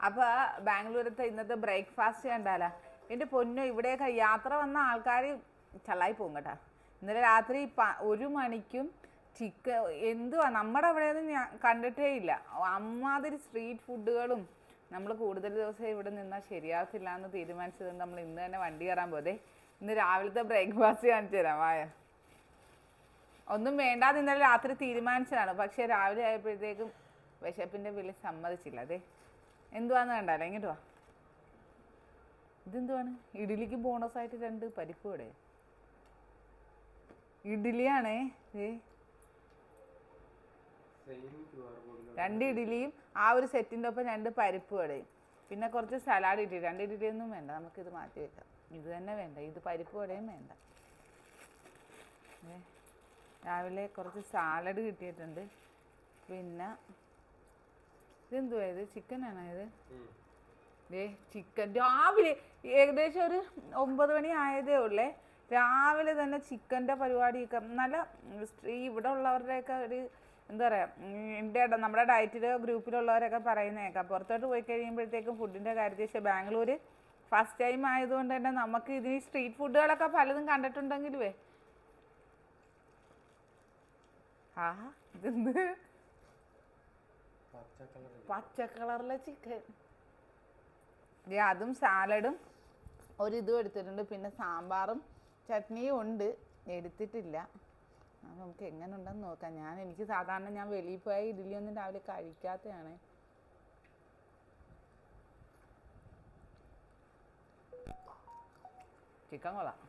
അപ്പോൾ ബാംഗ്ലൂരത്തെ ഇന്നത്തെ ബ്രേക്ക്ഫാസ്റ്റ് കണ്ടാലാ എൻ്റെ പൊന്നോ, ഇവിടെയൊക്കെ യാത്ര വന്ന ആൾക്കാർ ചള്ളായി പോകും കേട്ടോ. ഇന്നലെ രാത്രി 1 മണിക്കും ചിക്കൻ എന്തുവാ നമ്മുടെ അവിടെയൊന്നും ഞാൻ കണ്ടിട്ടേ ഇല്ല. അമ്മാതിരി സ്ട്രീറ്റ് ഫുഡുകളും. നമ്മൾ കൂടുതൽ ദിവസം ഇവിടെ നിന്നാൽ ശരിയാകത്തില്ല എന്ന് തീരുമാനിച്ചതുകൊണ്ട് നമ്മൾ ഇന്ന് തന്നെ വണ്ടി കയറാൻ പോതെ. ഇന്ന് രാവിലത്തെ ബ്രേക്ക്ഫാസ്റ്റ് കാണിച്ചു തരാം വായ. ഒന്നും വേണ്ടാതെ ഇന്നലെ രാത്രി തീരുമാനിച്ചതാണ്, പക്ഷേ രാവിലെ ആയപ്പോഴത്തേക്കും വിശപ്പിൻ്റെ വില സമ്മതിച്ചില്ല. അതെ എന്തുവാന്ന് കണ്ടാലോ, ഇങ്ങോട്ട് വാ. ഇതെന്തുവാണ്? ഇഡ്ഡലിക്ക് ബോണസായിട്ട് 2 പരിപ്പ് വട. ഇഡ്ഡലിയാണേ. 2 ഇഡ്ഡലിയും ആ ഒരു സെറ്റിൻ്റെ ഒപ്പം 2 പരിപ്പ് വടയും പിന്നെ കുറച്ച് സലാഡ് ഇട്ടി. 2 ഇഡ്ഡലിയൊന്നും വേണ്ട, നമുക്കിത് മാറ്റി വെക്കാം. ഇത് തന്നെ വേണ്ട, ഇത് പരിപ്പ് വടയും വേണ്ട. രാവിലെ കുറച്ച് സാലഡ് കിട്ടിയിട്ടുണ്ട്. പിന്നെ ഇതെന്തുവാ ഇത്? ചിക്കനാണോ ഇത്? ചിക്കൻ രാവിലെ ഏകദേശം ഒരു 9 മണി ആയതേ ഉള്ളേ. രാവിലെ തന്നെ ചിക്കൻ്റെ പരിപാടിയൊക്കെ നല്ല ഇവിടെ ഉള്ളവരുടെയൊക്കെ ഒരു എന്താ പറയുക, നമ്മുടെ ഡയറ്റിലെ ഗ്രൂപ്പിലുള്ളവരൊക്കെ പറയുന്നേക്കാം. പുറത്തോട്ട് പോയി കഴിയുമ്പോഴത്തേക്കും ഫുഡിൻ്റെ കാര്യത്തിൽ. പക്ഷേ ബാംഗ്ലൂർ ഫസ്റ്റ് ടൈം ആയതുകൊണ്ട് തന്നെ നമുക്ക് ഇതിന് സ്ട്രീറ്റ് ഫുഡുകളൊക്കെ പലതും കണ്ടിട്ടുണ്ടെങ്കിലുവേ ഇതെന്ത് പച്ച കളറിലെ ചിക്കൻ. അതും സാലഡും ഒരിതും എടുത്തിട്ടുണ്ട്. പിന്നെ സാമ്പാറും ചട്നിയും ഉണ്ട്, എടുത്തിട്ടില്ല. അപ്പം നമുക്ക് എങ്ങനെ ഉണ്ടെന്ന് നോക്കാം. എനിക്ക് സാധാരണ ഞാൻ വെളിയിൽ പോയ ഇഡ്ഡലിയൊന്നും രാവിലെ കഴിക്കാത്തതാണ്. ചിക്കൻ കൊള്ളാം.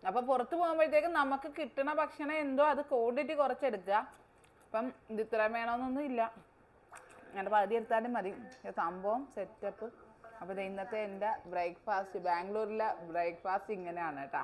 അപ്പോൾ പുറത്ത് പോകുമ്പോഴത്തേക്കും നമുക്ക് കിട്ടുന്ന ഭക്ഷണം എന്തോ അത് ക്വാണ്ടിറ്റി കുറച്ചെടുക്കുക. അപ്പം ഇത് ഇത്രയും വേണമെന്നൊന്നും ഇല്ല, അങ്ങനെ പകുതി എടുത്താലും മതി. സംഭവം സെറ്റപ്പ്. അപ്പോൾ ഇന്നത്തെ എൻ്റെ ബ്രേക്ക്ഫാസ്റ്റ്, ബാംഗ്ലൂരിലെ ബ്രേക്ക്ഫാസ്റ്റ് ഇങ്ങനെയാണ് കേട്ടോ.